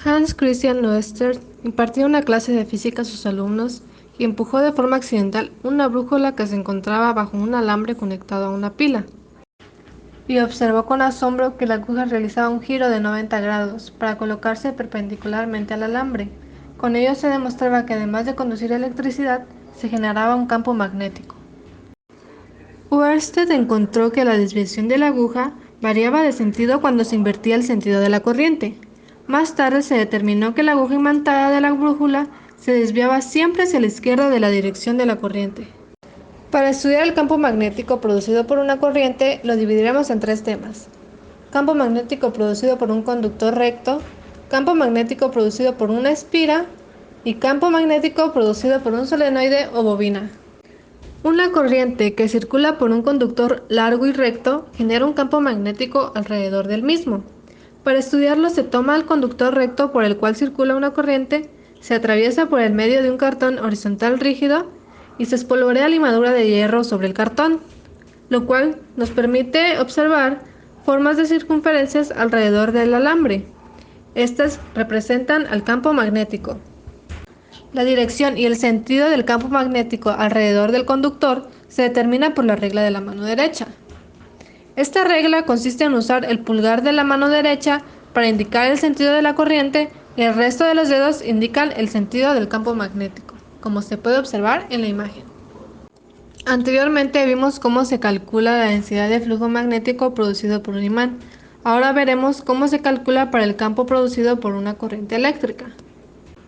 Hans Christian Oesterreich impartía una clase de física a sus alumnos y empujó de forma accidental una brújula que se encontraba bajo un alambre conectado a una pila, y observó con asombro que la aguja realizaba un giro de 90 grados para colocarse perpendicularmente al alambre. Con ello se demostraba que además de conducir electricidad, se generaba un campo magnético. Oersted encontró que la desviación de la aguja variaba de sentido cuando se invertía el sentido de la corriente. Más tarde se determinó que la aguja imantada de la brújula se desviaba siempre hacia la izquierda de la dirección de la corriente. Para estudiar el campo magnético producido por una corriente, lo dividiremos en tres temas: campo magnético producido por un conductor recto, campo magnético producido por una espira y campo magnético producido por un solenoide o bobina. Una corriente que circula por un conductor largo y recto genera un campo magnético alrededor del mismo. Para estudiarlo se toma el conductor recto por el cual circula una corriente, se atraviesa por el medio de un cartón horizontal rígido y se espolvorea limadura de hierro sobre el cartón, lo cual nos permite observar formas de circunferencias alrededor del alambre. Estas representan al campo magnético. La dirección y el sentido del campo magnético alrededor del conductor se determina por la regla de la mano derecha. Esta regla consiste en usar el pulgar de la mano derecha para indicar el sentido de la corriente y el resto de los dedos indican el sentido del campo magnético, como se puede observar en la imagen. Anteriormente vimos cómo se calcula la densidad de flujo magnético producido por un imán. Ahora veremos cómo se calcula para el campo producido por una corriente eléctrica.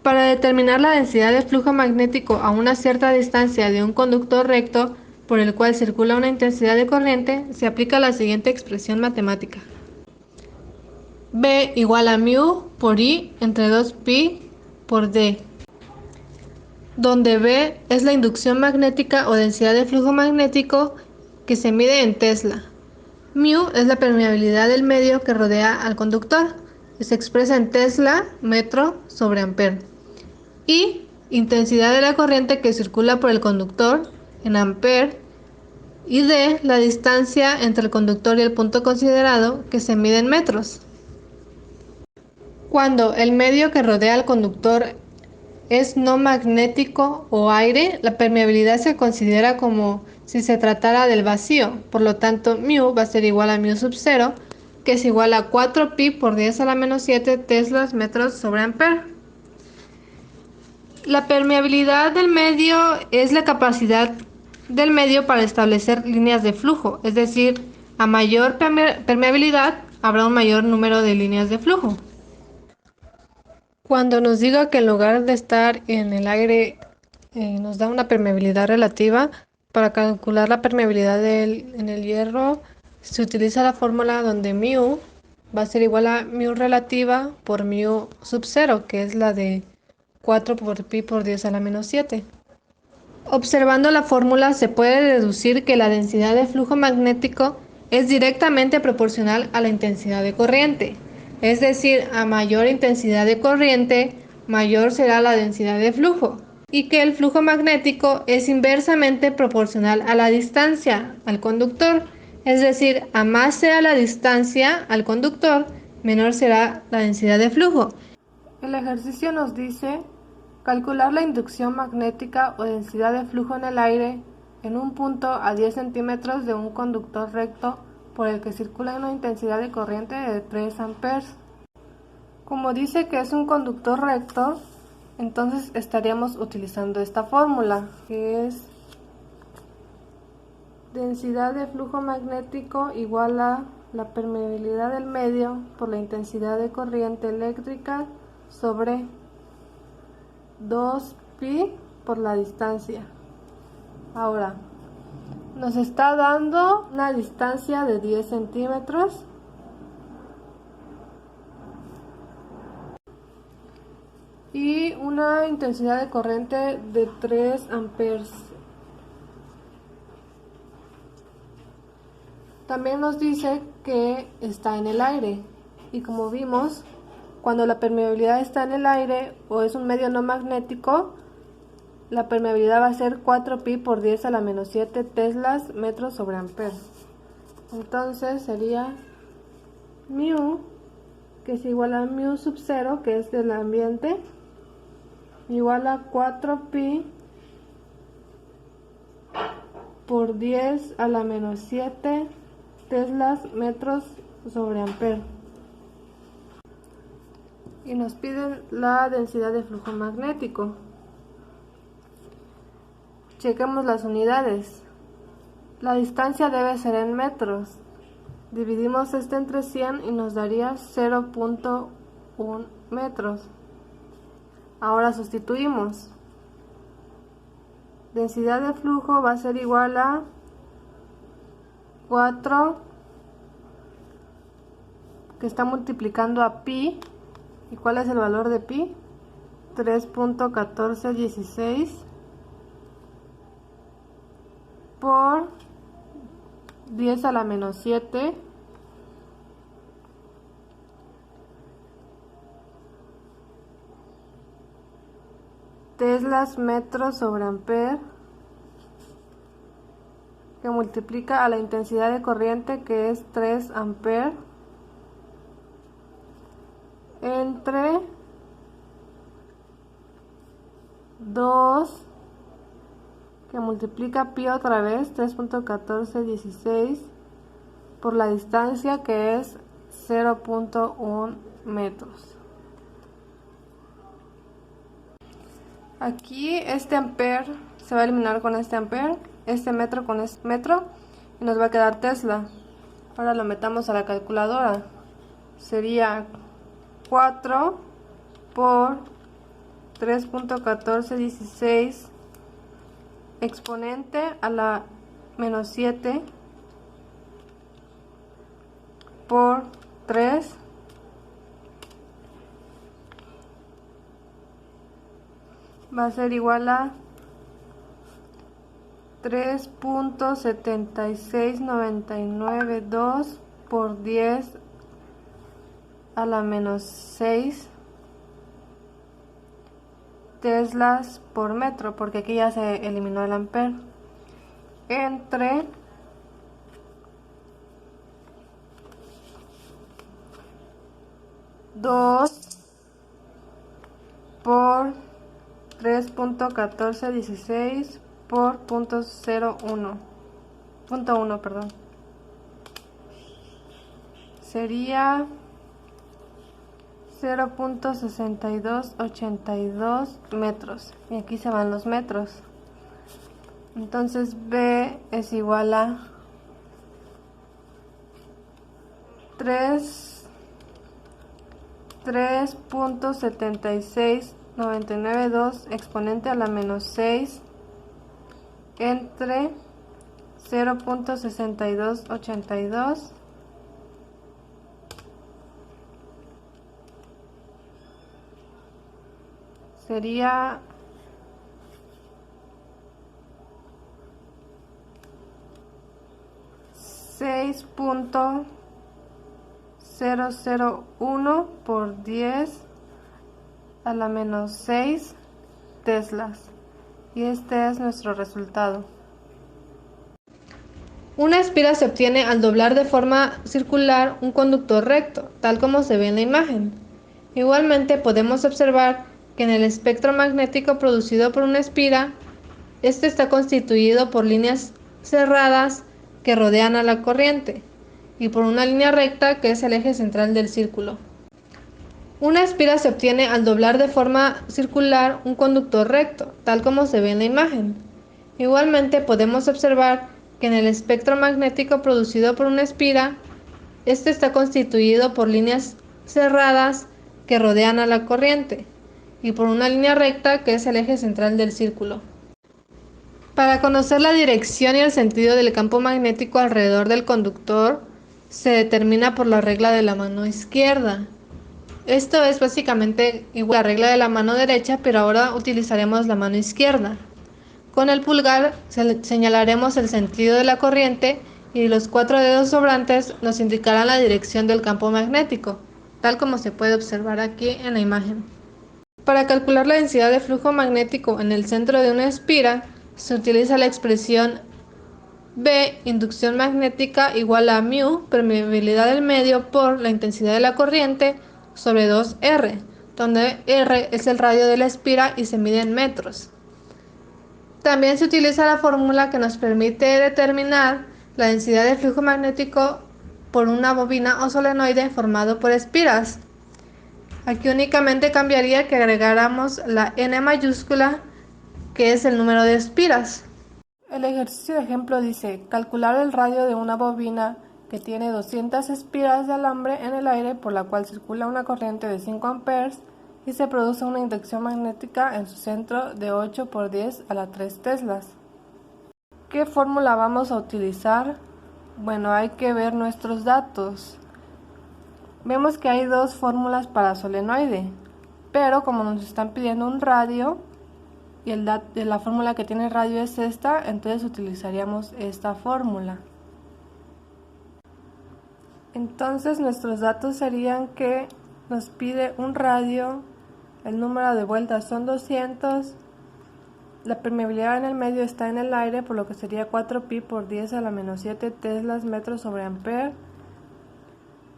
Para determinar la densidad de flujo magnético a una cierta distancia de un conductor recto por el cual circula una intensidad de corriente, se aplica la siguiente expresión matemática: B igual a mu por I entre 2pi por D, donde B es la inducción magnética o densidad de flujo magnético que se mide en Tesla. Mu es la permeabilidad del medio que rodea al conductor, que se expresa en Tesla metro sobre ampere. Y intensidad de la corriente que circula por el conductor en ampere, y D, la distancia entre el conductor y el punto considerado, que se mide en metros. Cuando el medio que rodea al conductor es no magnético o aire, la permeabilidad se considera como si se tratara del vacío. Por lo tanto, mu va a ser igual a mu sub 0, que es igual a 4pi por 10 a la menos 7 teslas metros sobre ampere. La permeabilidad del medio es la capacidad del medio para establecer líneas de flujo, es decir, a mayor permeabilidad habrá un mayor número de líneas de flujo. Cuando nos diga que en lugar de estar en el aire nos da una permeabilidad relativa, para calcular la permeabilidad en el hierro se utiliza la fórmula donde mu va a ser igual a mu relativa por mu sub 0, que es la de 4 por pi por 10 a la menos 7. Observando la fórmula se puede deducir que la densidad de flujo magnético es directamente proporcional a la intensidad de corriente. Es decir, a mayor intensidad de corriente, mayor será la densidad de flujo. Y que el flujo magnético es inversamente proporcional a la distancia al conductor. Es decir, a más sea la distancia al conductor, menor será la densidad de flujo. El ejercicio nos dice calcular la inducción magnética o densidad de flujo en el aire en un punto a 10 centímetros de un conductor recto por el que circula una intensidad de corriente de 3 amperes. Como dice que es un conductor recto, entonces estaríamos utilizando esta fórmula, que es densidad de flujo magnético igual a la permeabilidad del medio por la intensidad de corriente eléctrica sobre 2pi por la distancia. Ahora, nos está dando una distancia de 10 centímetros y una intensidad de corriente de 3 amperes. También nos dice que está en el aire, y como vimos, cuando la permeabilidad está en el aire o es un medio no magnético, la permeabilidad va a ser 4pi por 10 a la menos 7 teslas metros sobre ampere. Entonces sería mu que es igual a mu sub 0, que es del ambiente, igual a 4pi por 10 a la menos 7 teslas metros sobre amper. Y nos piden la densidad de flujo magnético. Chequemos las unidades. La distancia debe ser en metros. Dividimos este entre 100 y nos daría 0.1 metros. Ahora sustituimos. Densidad de flujo va a ser igual a 4, que está multiplicando a pi. ¿Y cuál es el valor de pi? 3.1416 por 10 a la menos 7 teslas metros sobre amper, que multiplica a la intensidad de corriente, que es 3 amper, entre 2, que multiplica pi otra vez, 3.1416, por la distancia, que es 0.1 metros. Aquí este amper se va a eliminar con este amper, este metro con este metro, y nos va a quedar tesla. Ahora lo metamos a la calculadora. Sería 4 por 3.1416 exponente a la menos 7 por 3 va a ser igual a 3.76992 por 10 a la menos 6 teslas por metro, porque aquí ya se eliminó el amper, entre 2 por 3.1416 por punto 1, perdón. Sería 0.6282 metros, y aquí se van los metros. Entonces B es igual a 3.76992 exponente a la menos 6 entre 0.6282 sería 6.001 por 10 a la menos 6 teslas, y este es nuestro resultado. Una espira se obtiene al doblar de forma circular un conductor recto, tal como se ve en la imagen. Igualmente podemos observar que en el espectro magnético producido por una espira, este está constituido por líneas cerradas que rodean a la corriente, y por una línea recta que es el eje central del círculo. Una espira se obtiene al doblar de forma circular un conductor recto, tal como se ve en la imagen. Igualmente podemos observar que en el espectro magnético producido por una espira, este está constituido por líneas cerradas que rodean a la corriente, y por una línea recta que es el eje central del círculo. Para conocer la dirección y el sentido del campo magnético alrededor del conductor, se determina por la regla de la mano izquierda. Esto es básicamente igual a la regla de la mano derecha, pero ahora utilizaremos la mano izquierda. Con el pulgar señalaremos el sentido de la corriente y los 4 dedos sobrantes nos indicarán la dirección del campo magnético, tal como se puede observar aquí en la imagen. Para calcular la densidad de flujo magnético en el centro de una espira, se utiliza la expresión B, inducción magnética, igual a mu, permeabilidad del medio, por la intensidad de la corriente, sobre 2R, donde R es el radio de la espira y se mide en metros. También se utiliza la fórmula que nos permite determinar la densidad de flujo magnético por una bobina o solenoide formado por espiras. Aquí únicamente cambiaría que agregáramos la N mayúscula, que es el número de espiras. El ejercicio de ejemplo dice: calcular el radio de una bobina que tiene 200 espiras de alambre en el aire por la cual circula una corriente de 5 amperes y se produce una inducción magnética en su centro de 8 por 10 a la 3 teslas. ¿Qué fórmula vamos a utilizar? Bueno, hay que ver nuestros datos. Vemos que hay dos fórmulas para solenoide, pero como nos están pidiendo un radio y la fórmula que tiene radio es esta, entonces utilizaríamos esta fórmula. Entonces nuestros datos serían que nos pide un radio, el número de vueltas son 200, la permeabilidad en el medio está en el aire, por lo que sería 4pi por 10 a la menos 7 teslas metros sobre ampere.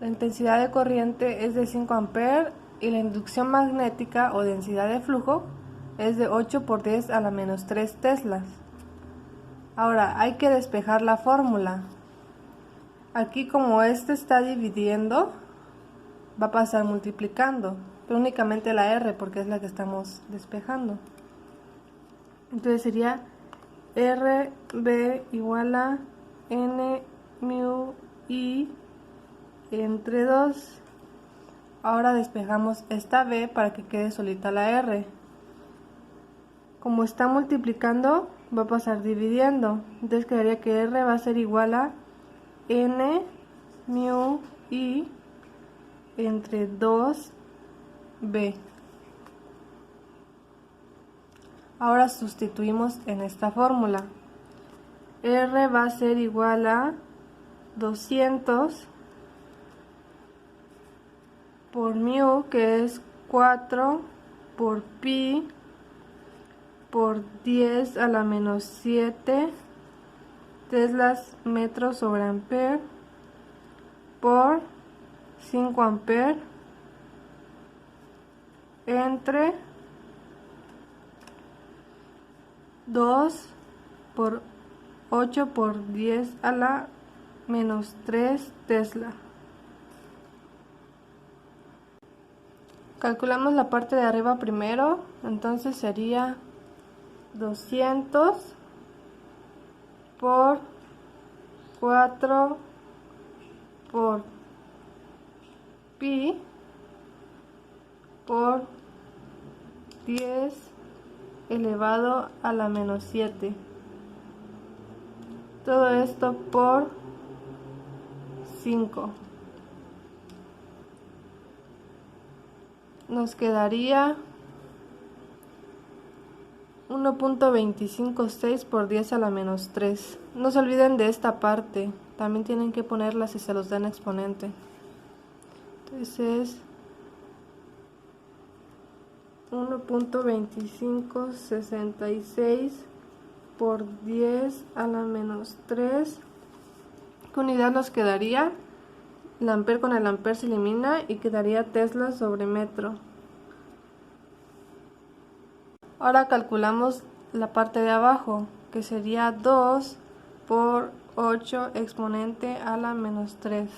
La intensidad de corriente es de 5 amperes y la inducción magnética o densidad de flujo es de 8 por 10 a la menos 3 teslas. Ahora hay que despejar la fórmula. Aquí, como este está dividiendo, va a pasar multiplicando, pero únicamente la R porque es la que estamos despejando. Entonces sería RB igual a N mu I entre 2. Ahora despejamos esta B para que quede solita la R. Como está multiplicando, va a pasar dividiendo. Entonces quedaría que R va a ser igual a N mu I entre 2B. Ahora sustituimos en esta fórmula. R va a ser igual a 200 por mu, que es 4 por pi por 10 a la menos 7 teslas metros sobre ampere por 5 amperes entre 2 por 8 por 10 a la menos 3 tesla. Calculamos la parte de arriba primero, entonces sería 200 por 4 por pi por 10 elevado a la menos 7. Todo esto por 5. Nos quedaría 1.256 por 10 a la menos 3. No se olviden de esta parte, también tienen que ponerla si se los dan exponente. Entonces 1.2566 por 10 a la menos 3. ¿Qué unidad nos quedaría? El ampere con el ampere se elimina y quedaría tesla sobre metro. Ahora calculamos la parte de abajo, que sería 2 por 8 exponente a la menos 3.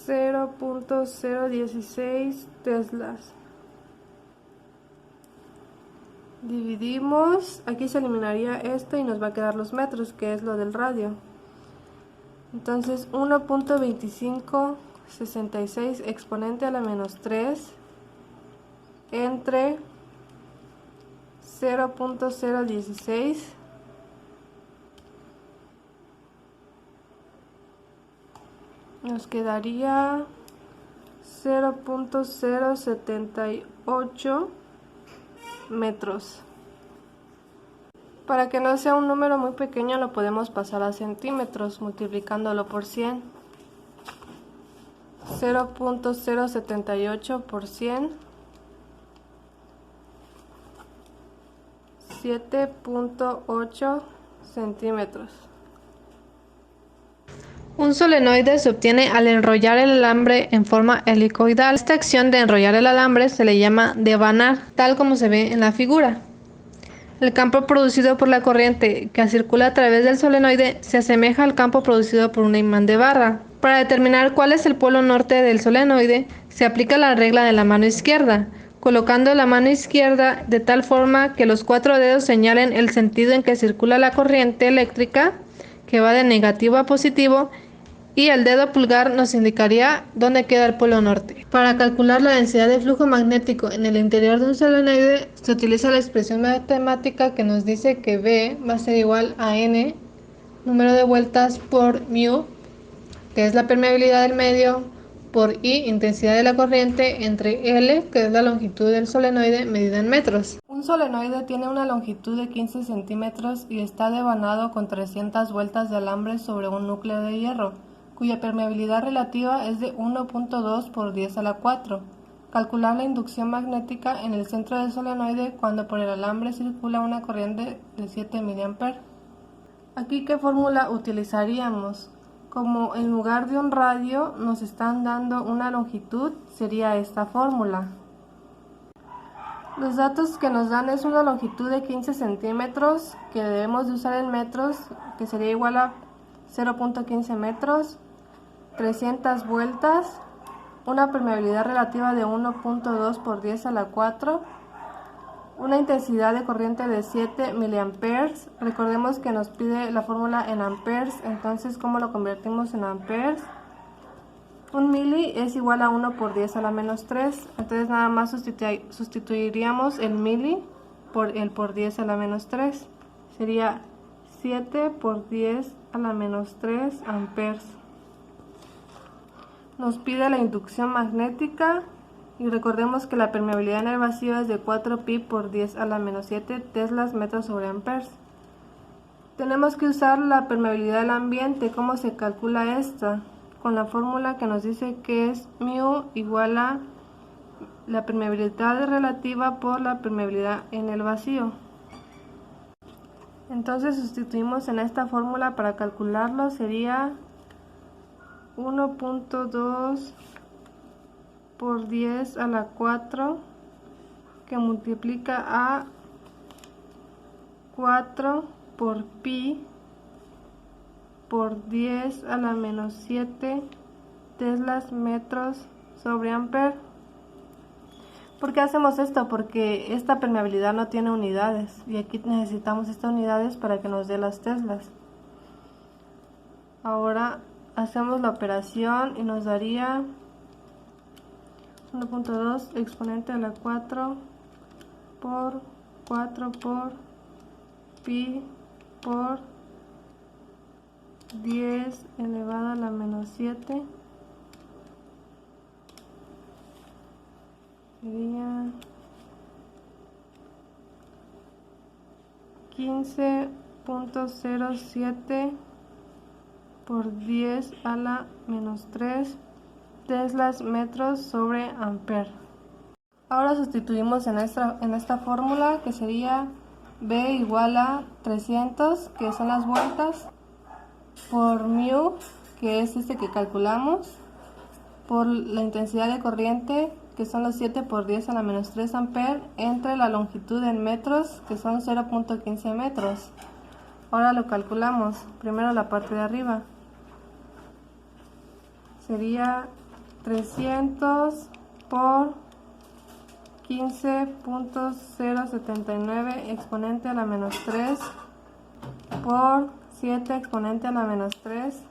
.016 teslas. Dividimos, aquí se eliminaría esto y nos va a quedar los metros, que es lo del radio. Entonces 1.2566 exponente a la menos 3 entre 0.016 nos quedaría 0.078 metros. Para que no sea un número muy pequeño lo podemos pasar a centímetros multiplicándolo por 100. 0.078 por 100, 7.8 centímetros. Un solenoide se obtiene al enrollar el alambre en forma helicoidal. Esta acción de enrollar el alambre se le llama devanar, tal como se ve en la figura. El campo producido por la corriente que circula a través del solenoide se asemeja al campo producido por un imán de barra. Para determinar cuál es el polo norte del solenoide, se aplica la regla de la mano izquierda, colocando la mano izquierda de tal forma que los 4 dedos señalen el sentido en que circula la corriente eléctrica, que va de negativo a positivo, y el dedo pulgar nos indicaría dónde queda el polo norte. Para calcular la densidad de flujo magnético en el interior de un solenoide se utiliza la expresión matemática que nos dice que V va a ser igual a N, número de vueltas por mu, que es la permeabilidad del medio, por I, intensidad de la corriente, entre L, que es la longitud del solenoide medida en metros. Un solenoide tiene una longitud de 15 centímetros y está devanado con 300 vueltas de alambre sobre un núcleo de hierro, cuya permeabilidad relativa es de 1.2 por 10 a la 4. Calcular la inducción magnética en el centro del solenoide cuando por el alambre circula una corriente de 7 mA. Aquí, ¿qué fórmula utilizaríamos? Como en lugar de un radio nos están dando una longitud, sería esta fórmula. Los datos que nos dan es una longitud de 15 centímetros que debemos de usar en metros, que sería igual a 0.15 metros, 300 vueltas, una permeabilidad relativa de 1.2 por 10 a la 4, una intensidad de corriente de 7 mA. Recordemos que nos pide la fórmula en amperes, entonces ¿cómo lo convertimos en amperes? Un mili es igual a 1 por 10 a la menos 3, entonces nada más sustituiríamos el mili por el por 10 a la menos 3, sería 7 por 10 a la menos 3 amperes. Nos pide la inducción magnética y recordemos que la permeabilidad en el vacío es de 4 pi por 10 a la menos 7 teslas metros sobre amperes. Tenemos que usar la permeabilidad del ambiente. ¿Cómo se calcula esta? Con la fórmula que nos dice que es mu igual a la permeabilidad relativa por la permeabilidad en el vacío. Entonces sustituimos en esta fórmula para calcularlo, sería 1.2 por 10 a la 4 que multiplica a 4 por pi por 10 a la menos 7 teslas metros sobre amper. ¿Por qué hacemos esto? Porque esta permeabilidad no tiene unidades y aquí necesitamos estas unidades para que nos dé las teslas. Ahora hacemos la operación y nos daría 1.2 exponente a la 4 por 4 por pi por 10 elevado a la menos 7 sería 15.07 por 10 a la menos 3 teslas metros sobre amper. Ahora sustituimos en esta fórmula, que sería B igual a 300, que son las vueltas, por mu, que es este que calculamos, por la intensidad de corriente, que son los 7 por 10 a la menos 3 amper, entre la longitud en metros, que son 0.15 metros. Ahora lo calculamos, primero la parte de arriba. Sería 300 por 15.079 exponente a la menos 3 por 7 exponente a la menos 3,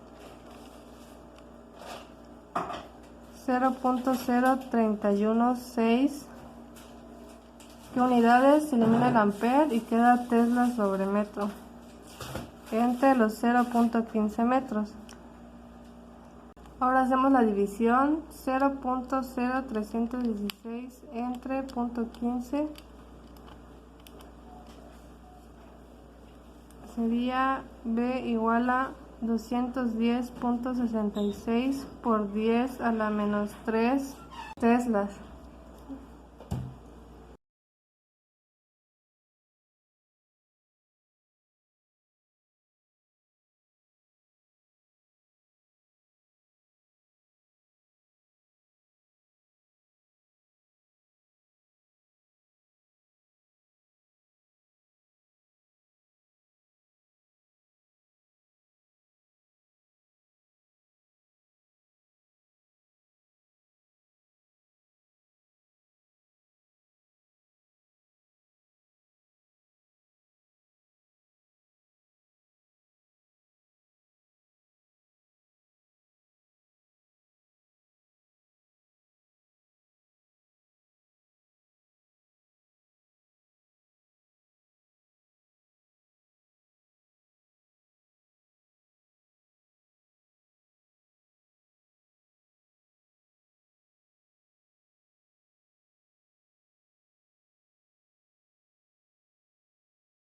0.0316. ¿Qué unidades? Se elimina el amper y queda tesla sobre metro entre los 0.15 metros. Ahora hacemos la división, 0.0316 entre 0.15 sería B igual a 210.66 por 10 a la menos 3 teslas.